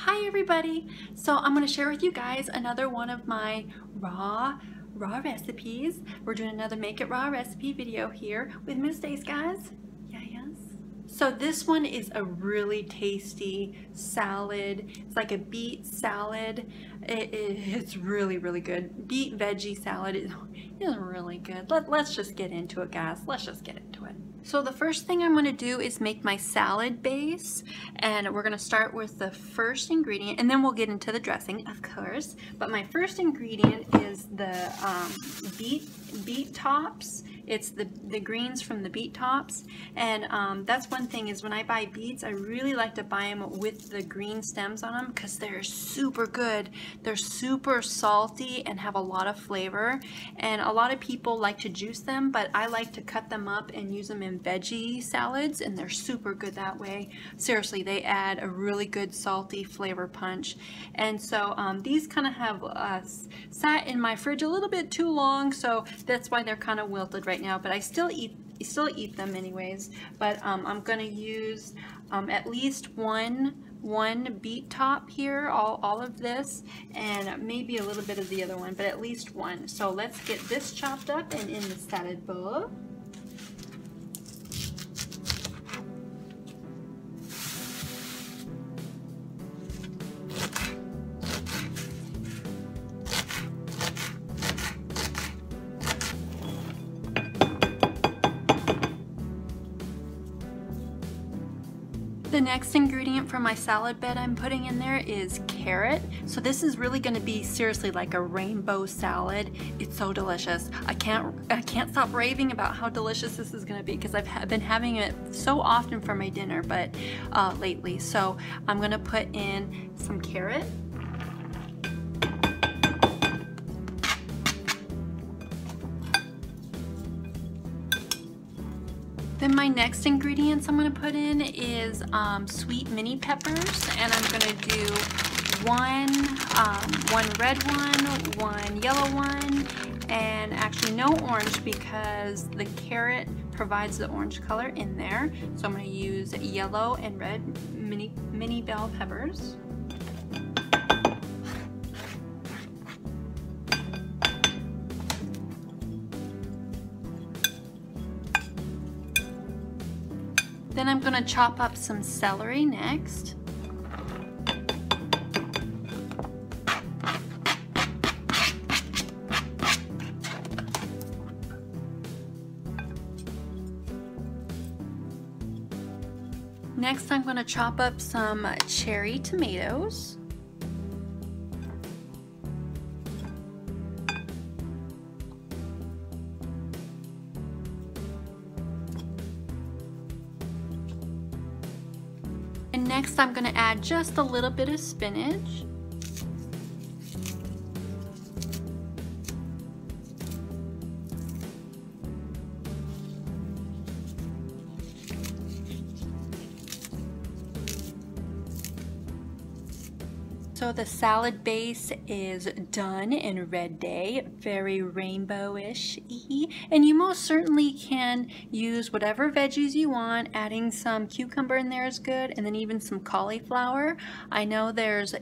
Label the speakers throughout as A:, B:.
A: Hi everybody! So I'm going to share with you guys another one of my raw recipes. We're doing another Make It Raw recipe video here with Miss Dace, guys. Yeah, yes. So this one is a really tasty salad. It's like a beet salad. It's really good. Beet veggie salad is really good. Let's just get into it, guys. Let's just get into it. So the first thing I'm going to do is make my salad base, and we're going to start with the first ingredient, and then we'll get into the dressing, of course. But my first ingredient is the beet tops. It's the greens from the beet tops, and that's one thing is when I buy beets, I really like to buy them with the green stems on them because they're super good. They're super salty and have a lot of flavor, and a lot of people like to juice them, but I like to cut them up and use them in veggie salads, and they're super good that way. Seriously, they add a really good salty flavor punch. And so these kind of have sat in my fridge a little bit too long, so that's why they're kind of wilted right now, but I still eat them anyways. But I'm gonna use at least one beet top here, all of this, and maybe a little bit of the other one, but at least one. So let's get this chopped up and in the salad bowl. The next ingredient for my salad bed I'm putting in there is carrot. So this is really going to be seriously like a rainbow salad. It's so delicious. I can't stop raving about how delicious this is going to be because I've been having it so often for my dinner, but lately. So I'm going to put in some carrot. Then my next ingredients I'm going to put in is sweet mini peppers, and I'm going to do one red one yellow one, and actually no orange because the carrot provides the orange color in there. So I'm going to use yellow and red mini bell peppers. Then I'm going to chop up some celery next. Next, I'm going to chop up some cherry tomatoes. And next I'm going to add just a little bit of spinach. So the salad base is done in Red Day, very rainbowish-y, and you most certainly can use whatever veggies you want. Adding some cucumber in there is good, and then even some cauliflower. I know there's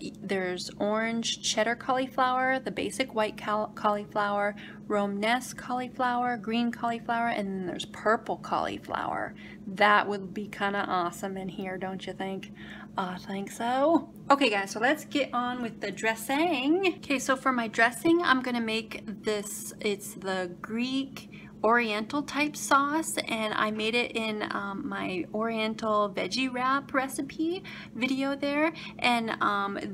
A: orange cheddar cauliflower, the basic white cauliflower, Romanesque cauliflower, green cauliflower, and then there's purple cauliflower. That would be kind of awesome in here, don't you think? I think so. Okay guys, so let's get on with the dressing. Okay, so for my dressing, I'm gonna make this, it's the Greek Oriental type sauce, and I made it in my Oriental veggie wrap recipe video there. And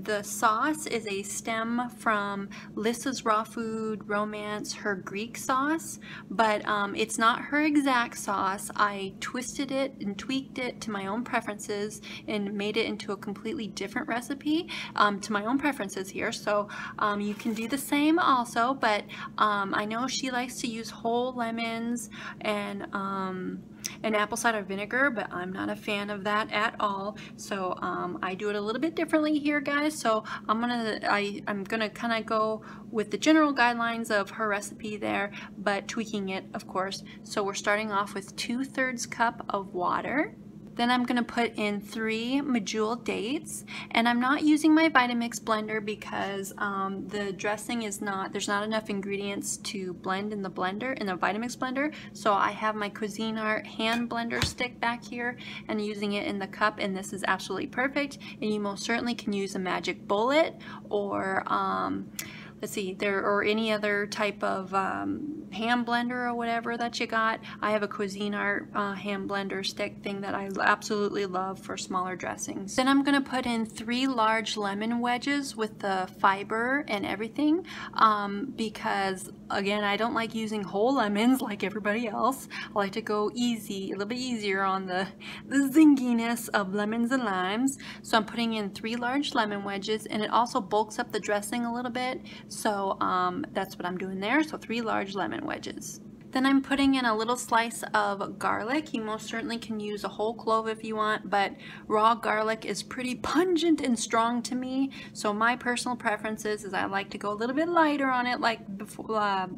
A: the sauce is a stem from Lissa's Raw Food Romance, her Greek sauce, but it's not her exact sauce. I twisted it and tweaked it to my own preferences and made it into a completely different recipe to my own preferences here. So you can do the same also, but I know she likes to use whole lemons and apple cider vinegar, but I'm not a fan of that at all. So I do it a little bit differently here, guys. So I'm gonna kind of go with the general guidelines of her recipe there, but tweaking it, of course. So we're starting off with 2/3 cup of water. Then I'm gonna put in 3 medjool dates, and I'm not using my Vitamix blender because the dressing is not, there's not enough ingredients to blend in the blender, in the Vitamix blender. So I have my Cuisinart hand blender stick back here and using it in the cup, and this is absolutely perfect. And you most certainly can use a Magic Bullet or let's see, or any other type of hand blender or whatever that you got. I have a Cuisinart hand blender stick thing that I absolutely love for smaller dressings. Then I'm gonna put in 3 large lemon wedges with the fiber and everything because again, I don't like using whole lemons like everybody else. I like to go easy, a little bit easier on the zinginess of lemons and limes. So I'm putting in 3 large lemon wedges, and it also bulks up the dressing a little bit. So that's what I'm doing there. So 3 large lemon wedges. Then I'm putting in a little slice of garlic. You most certainly can use a whole clove if you want, but raw garlic is pretty pungent and strong to me. So my personal preference is I like to go a little bit lighter on it, like before,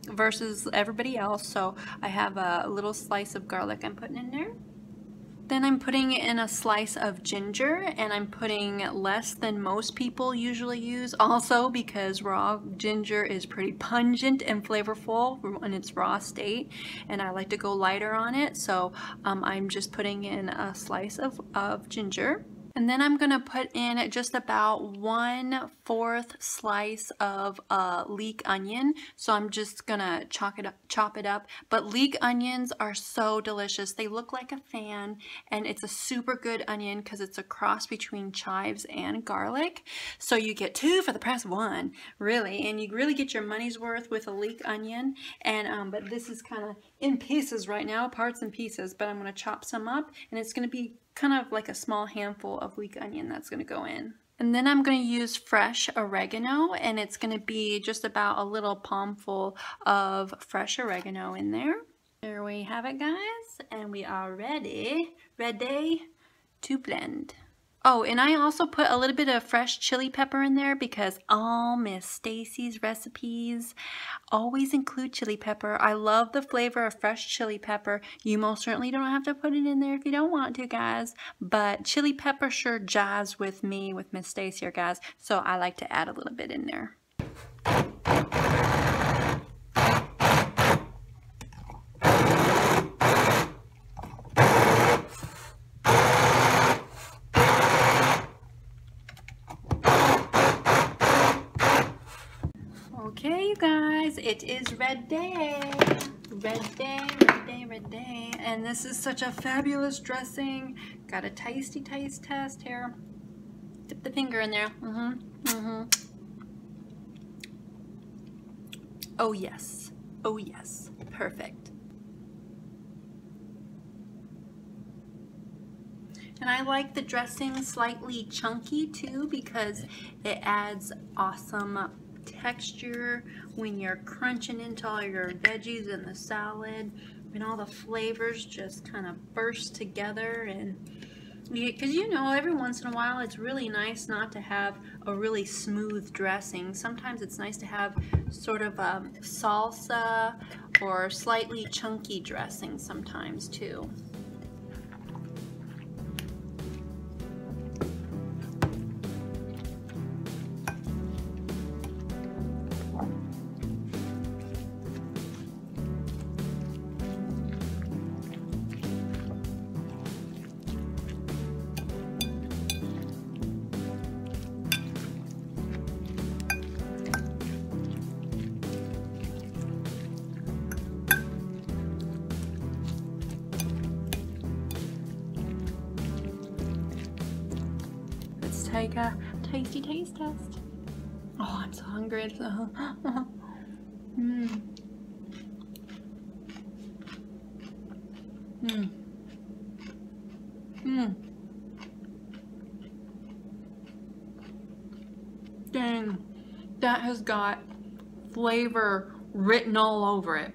A: versus everybody else. So I have a little slice of garlic I'm putting in there. Then I'm putting in a slice of ginger, and I'm putting less than most people usually use, also because raw ginger is pretty pungent and flavorful in its raw state, and I like to go lighter on it. So I'm just putting in a slice of ginger. And then I'm gonna put in just about 1/4 slice of leek onion. So I'm just gonna chop it up. But leek onions are so delicious. They look like a fan, and it's a super good onion because it's a cross between chives and garlic. So you get 2 for the price of 1, really, and you really get your money's worth with a leek onion. And but this is kind of in pieces right now, parts and pieces. But I'm gonna chop some up, and it's gonna be kind of like a small handful of leek onion that's going to go in. And then I'm going to use fresh oregano, and it's going to be just about a little palmful of fresh oregano in there. There we have it, guys, and we are ready to blend. Oh, and I also put a little bit of fresh chili pepper in there because all Miss Stacy's recipes always include chili pepper. I love the flavor of fresh chili pepper. You most certainly don't have to put it in there if you don't want to, guys, but chili pepper sure jives with me, with Miss Stacy here, guys, so I like to add a little bit in there. Okay, you guys, it is red day. Red day. And this is such a fabulous dressing. Got a tasty taste test here. Dip the finger in there. Oh yes. Oh yes. Perfect. And I like the dressing slightly chunky too because it adds awesome texture when you're crunching into all your veggies in the salad, and all the flavors just kind of burst together. And because you know, every once in a while it's really nice not to have a really smooth dressing. Sometimes it's nice to have sort of a salsa or slightly chunky dressing sometimes too. Take a tasty taste test. Oh, I'm so hungry. Dang, that has got flavor written all over it.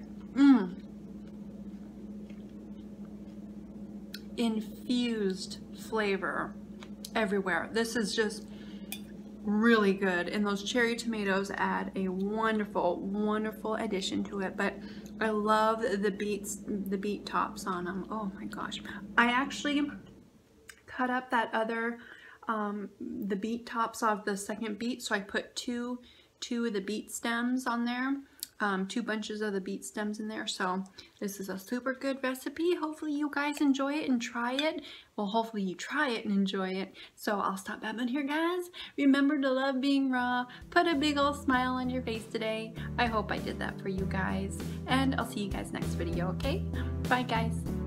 A: Infused flavor everywhere. This is just really good, and those cherry tomatoes add a wonderful addition to it. But I love the beet tops on them. Oh my gosh, I actually cut up that other, the beet tops of the second beet. So I put two of the beet stems on there. 2 bunches of the beet stems in there. So this is a super good recipe. Hopefully you guys enjoy it and try it. Well, hopefully you try it and enjoy it. So I'll stop babbling here, guys. Remember to love being raw. Put a big old smile on your face today. I hope I did that for you guys. And I'll see you guys next video, okay? Bye, guys.